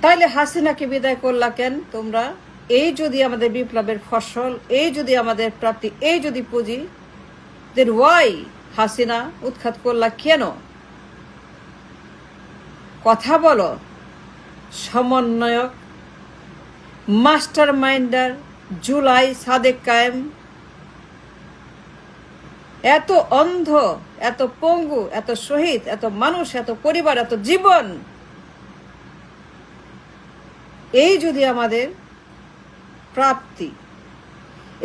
তাইলে হাসিনাকে বিদায় করলা কেন তোমরা? এই যদি আমাদের বিপ্লবের ফসল, এই যদি আমাদের প্রাপ্তি, এই যদি পুঁজি, then why হাসিনা উৎখাত করলা কেন? কথা বলো। সমন্বয়ক, মাস্টার মাইন্ডার জুলাই সাদেক কায়েম এত অন্ধ, এত পঙ্গু, এত শহীদ, এত মানুষ, এত পরিবার, এত জীবন, এই যদি আমাদের প্রাপ্তি,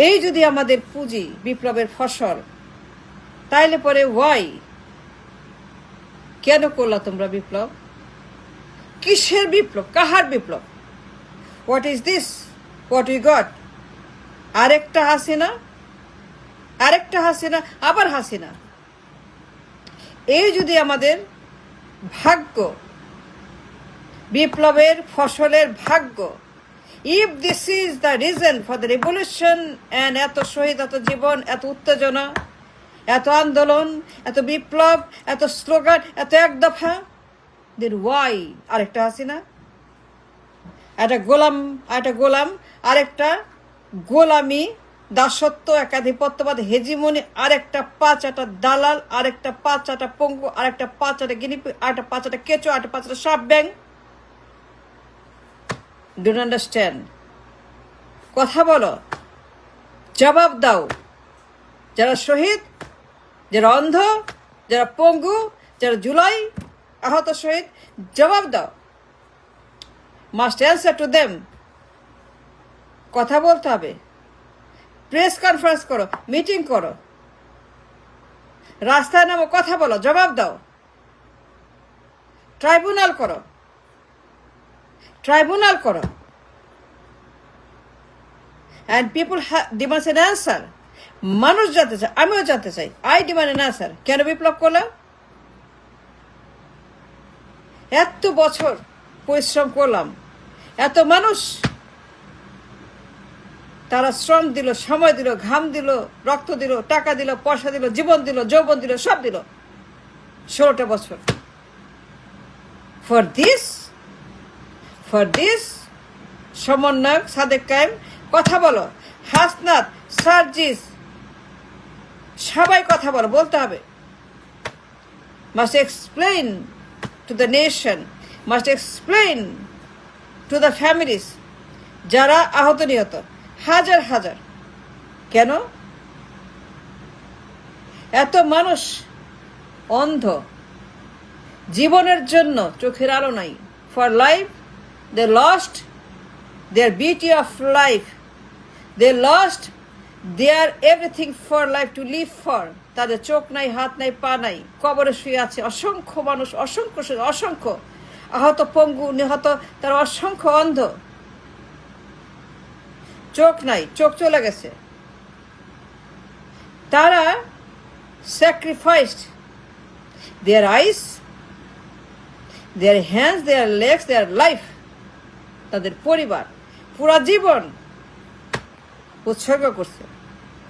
এই যদি আমাদের পুঁজি, বিপ্লবের ফসল, তাইলে পরে ওয়াই কেন করলা তোমরা বিপ্লব? কিসের বিপ্লব? কাহার বিপ্লব? What is this? What we got? আরেকটা হাসিনা, আরেকটা হাসিনা, আবার হাসিনা। এই যদি আমাদের ভাগ্য, বিপ্লবের ফসলের ভাগ্য, if this is the reason for the revolution and এত শহীদ, এত জীবন, এত উত্তেজনা, এত আন্দোলন, এত বিপ্লব, এত স্লোগান, এত এক দফা, দেন ওয়াই আরেকটা হাসিনা? একটা গোলাম, আরেকটা গোলামি, দাসত্ব, একাধিপত্যবাদ, হেজিমনি, আরেকটা পাঁচাটা দালাল, আরেকটা পাঁচাটা পঙ্গু, আরেকটা পাঁচাটা গিনিপিগ, আরেকটা পাঁচাটা কেঁচো, আরেকটা পাঁচাটা সাপ ব্যাং। Don't understand. কথা বলো, জবাব দাও। যারা শহীদ, যারা অন্ধ, যারা পঙ্গু, যারা জুলাই আহত শহীদ, জবাব দাও। Must answer to them. কথা বলতে হবে। প্রেস কনফারেন্স করো, মিটিং করো, রাস্তায় নামো, কথা বলো, জবাব দাও। ট্রাইব্যুনাল করো, ট্রাইব্যুনাল করো। And people demands N answer. মানুষ জানতে চায়, আমিও জানতে চাই। I demand N answer. কেন বিপ্লব করলাম? এত বছর পরিশ্রম করলাম, এত মানুষ তারা শ্রম দিল, সময় দিল, ঘাম দিল, রক্ত দিল, টাকা দিল, পয়সা দিল, জীবন দিল, যৌবন দিল, সব দিল 16টা বছর। ফর দিস সমন্বয়ক সাদেক কায়েম, কথা বলো। হাসনাত, সার্জিস, সবাই কথা বলো, বলতে হবে। Must explain to the nation, must explain to the families, যারা আহত নিহত হাজার হাজার। কেন এত মানুষ অন্ধ? জীবনের জন্য চোখের আলো নাই। For life they lost their beauty of life, they lost their everything for life to live for. তাদের চোখ নাই, হাত নাই, পা নাই, কবরে শুয়ে আছে অসংখ্য মানুষ, অসংখ্য আহত, পঙ্গু, নিহত, তারা অসংখ্য অন্ধ। চোখ নাই, চোখ চলে গেছে। তারা sacrificed their eyes, their hands, their legs, their life, তাদের পরিবার, পুরা জীবন উৎসর্গ করছে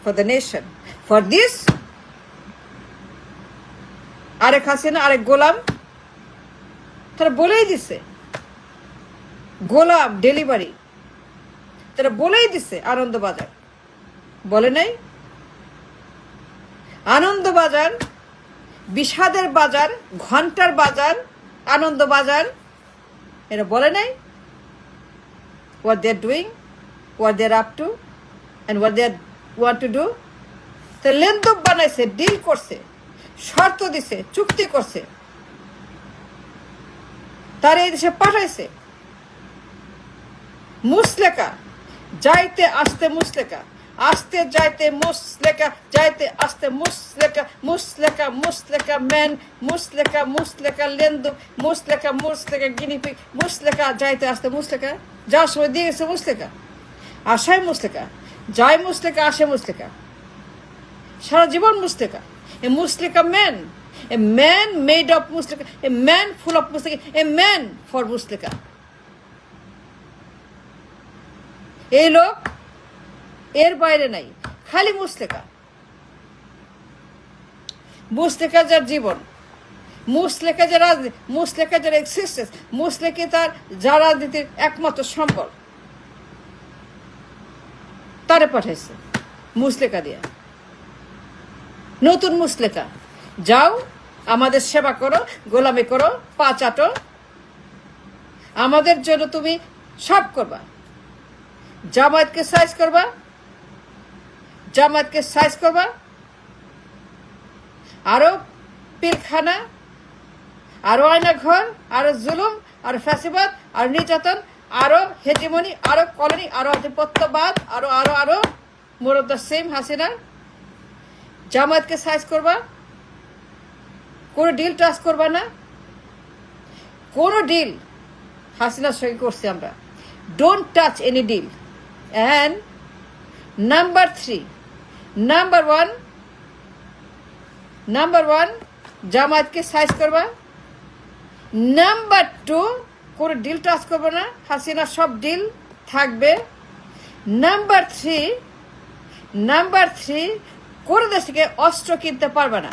for the nation. For this আরেক হাসিনা, আরেক গোলাম, তারা বলেই দিছে গোলাম ডেলিভারি, তারা বলেই দিছে আনন্দবাজার। বলে নাই? আনন্দবাজার, বিষাদের বাজার, ঘন্টার বাজার, আনন্দবাজার, এরা বলে নাই what they are doing, what they are up to and what they want to do? তো লেনদেন বানাইছে, ডিল করছে, শর্ত দিছে, চুক্তি করছে, তারা এই দেশে পাঠাইছে। মুসলেকা, যাইতে আসতে মুসলেকা, আসতে যাইতে মুসলেকা, যাইতে আসতে মুসলেকা, মুসলেকা ম্যান, মুসলেকা লেন্দু, মুসলেকা গিনিপিগ, মুসলেকা যাইতে আসতে মুসলেকা। যাওয়ার সময় দিয়ে গেছে মুসলেকা, আসায় মুসলেকা, যায় মুসলেকা, আসে মুসলেকা, সারা জীবন মুসলেকা। এ মুসলেকা man, a man made of মুসলেকা, এ ম্যান ফুল অফ মুসলেকা, এ ম্যান ফর মুসলেকা। এই লোক এর বাইরে নাই, খালি মুসলেকা। মুসলেকা যার জীবন, মুসলেখা যে রাজনীতি, মুসলেখা যারা এক্সিস্টেন্স, মুসলেখে তার যা রাজনীতির একমাত্র সম্বল, তারে পাঠাইছে মুসলেখা দিয়া। নতুন মুসলেখা, যাও আমাদের সেবা করো, গোলামি করো, পা চাটো, আমাদের জন্য তুমি সব করবা, জামায়াতকে সাইজ করবা, জামায়াতকে সাইজ করবা, আরো পিলখানা, আরো আয়না ঘর, আরো জুলুম, আরো ফ্যাসিবাদ, আরো নির্যাতন, আরো হেজিমনি, আরো কলোনি, আরো আধিপত্যবাদ, আরো আরো আরো more of the same Hasina. জামায়াতকে সাইজ করবা, কোনো ডিল টাচ করবা না, কোনো ডিল হাসিনার সঙ্গে করছি আমরা, don't touch any deal. And number 3, number one জামায়াতকে সাইজ করবা। নাম্বার 2, কোনো ডিল টাচ করবো না, হাসিনার সব ডিল থাকবে। নাম্বার থ্রি, কোনো দেশ থেকে অস্ত্র কিনতে পারবে না,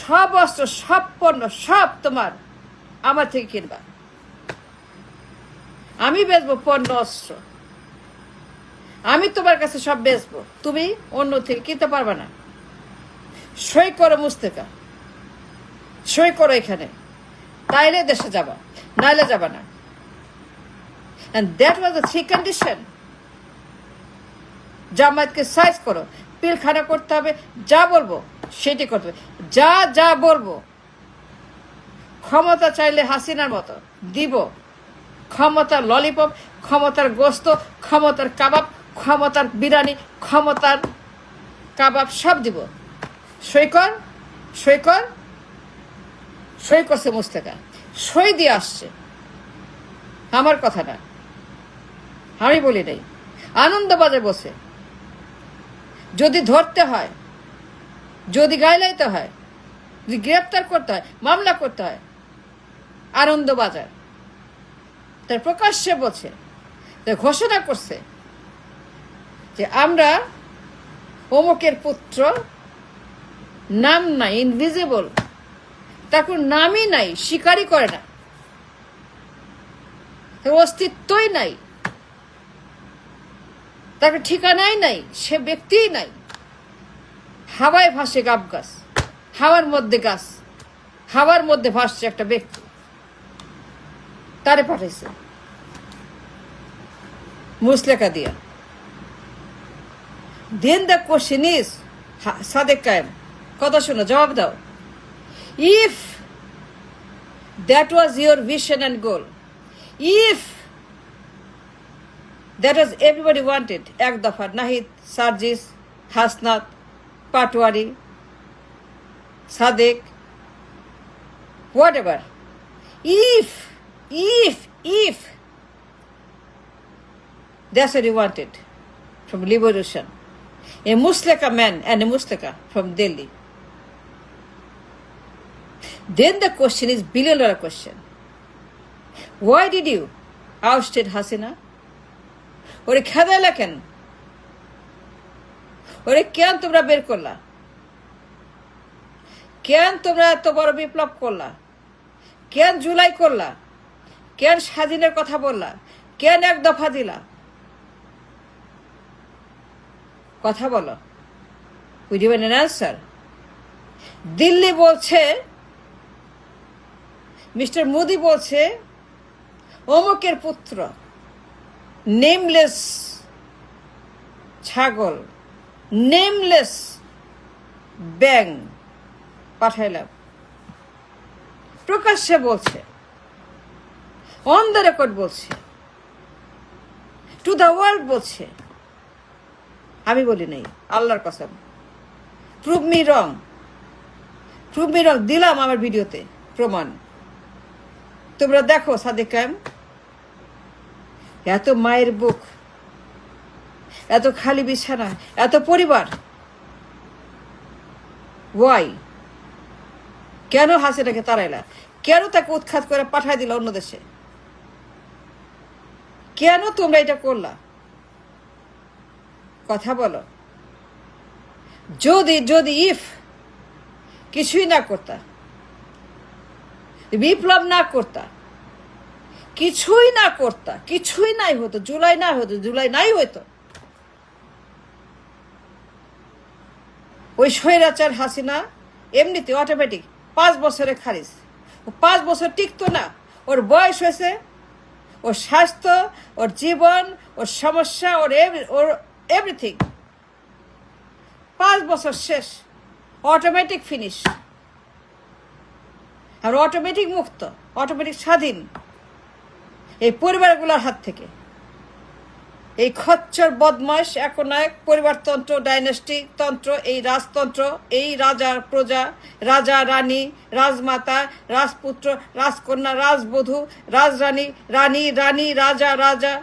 সব অস্ত্র, সব পণ্য, সব তোমার আমার থেকে কিনবা। আমি বেচবো পণ্য, অস্ত্র, আমি তোমার কাছে সব বেচবো, তুমি অন্য থেকে কিনতে পারবে না। সই করো মুস্তেকা, সই করো এখানে, তাইলে দেশে যাবা, নাইলে যাবা না। And that was the 3 condition. জামায়াতকে size করো, পিলখানা করতে হবে, যা বলবো সেটি করতে হবে, যা যা বলবো। ক্ষমতা চাইলে হাসিনার মতো দিব, ক্ষমতার ললিপপ, ক্ষমতার গোস্ত, ক্ষমতার কাবাব, ক্ষমতার বিরিয়ানি, ক্ষমতার কাবাব সব দিব। সই কর, সই কর। সই করছে মুস্তেকা, সই দিয়ে আসছে, আমার কথা না, আমি বলি নাই। আনন্দবাজারে বসে যদি ধরতে হয়, যদি গাইলাইতে হয়, যদি গ্রেপ্তার করতে হয়, মামলা করতে হয়, আনন্দবাজার তার প্রকাশ্যে বলছে, ঘোষণা করছে যে আমরা অমুকের পুত্র, নাম নাই, ইনভিজিবল, তার কোনো নামই নাই, স্বীকারই করে না, তার অস্তিত্বই নাই, তার ঠিকানাই নাই, সে ব্যক্তিই নাই। হাওয়ায় ভাসে গাব গাছ, হাওয়ার মধ্যে গাছ, হাওয়ার মধ্যে ভাসছে একটা ব্যক্তি, তারে পাঠাইছে মুসলেখা দিয়া। দেন দ্য কোশ্চেন ইজ, সাদেক কায়েম, কথা শোনো, জবাব দাও। If that was your vision and goal, if that was everybody wanted, এক দফা Nahid, Sarjis, Hasnat, Patwari, Sadek, whatever, if that's what you wanted from liberation, a Musleka man and a Musleka from Delhi, then the question is $1 billion question. Why did you ousted Hasina? ওরে খেদাইলা কেন? ওরে কেন তোমরা বের করলা? কেন তোমরা এত বড় বিপ্লব করলা? কেন জুলাই করলা? কেন স্বাধীনের কথা বললা? কেন এক দফা দিলা? কথা বলো, we give an answer. Delhi বলছে, মিস্টার মোদি বলছে অমুকের পুত্র, নেমলেস ছাগল, নেমলেস ব্যাং পাঠাইলাম, প্রকাশ্যে বলছে, অন দ্য রেকর্ড বলছে, টু দ্য ওয়ার্ল্ড বলছে, আমি বলি নাই, আল্লাহর কসম। প্রুভ মি রং, প্রুভ মি রং, দিলাম আমার ভিডিওতে প্রমাণ, তোমরা দেখো। সাদেক কায়েম, এত মায়ের বুক, এত খালি বিছানা, এত পরিবার, ওয়াই? কেন হাসিনাকে তাড়াইলা? কেন তাকে উৎখাত করে পাঠাই দিলা অন্য দেশে? কেন তোমরা এটা করলা? কথা বলো। যদি ইফ কিছুই না করতা, বিপ্লব না করতা, কিছুই না করতা, কিছুই নাই হতো, জুলাই নাই হতো, ওই স্বৈরাচার হাসিনা এমনিতে অটোমেটিক 5 বছরে খারিজ। ও 5 বছর টিকতো না, ওর বয়স হয়েছে, ওর স্বাস্থ্য, ওর জীবন, ওর সমস্যা, ওর এভরিথিং 5 বছর শেষ, অটোমেটিক ফিনিশ। আর অটোমেটিক মুক্ত, অটোমেটিক স্বাধীন এই পরিবারগুলোর হাত থেকে। এই খচ্চর বদমাস একনায়ক পরিবারতন্ত্র, ডাইনেস্টিক তন্ত্র, এই রাজতন্ত্র, এই রাজার প্রজা, রাজা রানী, রাজমাতা, রাজপুত্র, রাজকন্যা, রাজবধূ, রাজরানী, রানী রানী, রাজা রাজা,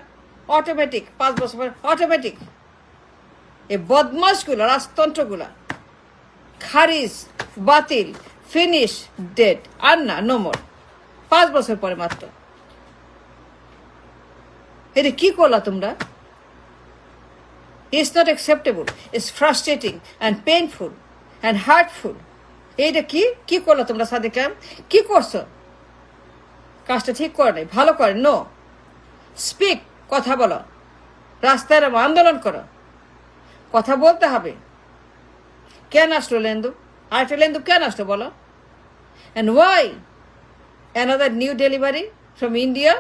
অটোমেটিক 5 বছর পর অটোমেটিক এই বদমাসগুলো, রাজতন্ত্রগুলা খারিজ, বাতিল, ফিনিশ, ডেড, আর না, নো মোর। 5 বছর পরে মাত্র। এটা কি করলা তোমরা? It's not acceptable. It's frustrating and painful and hurtful. এইটা কি করলো তোমরা? সাদিকা কি করছো? কাজটা ঠিক করে নাই, ভালো করে। নো স্পিক, কথা বলো, রাস্তায় আন্দোলন করো, কথা বলতে হবে। কেন আসলো লেন্দু? আরেকটা লেন্দু কেন আসলো বলো? And why another new delivery from India?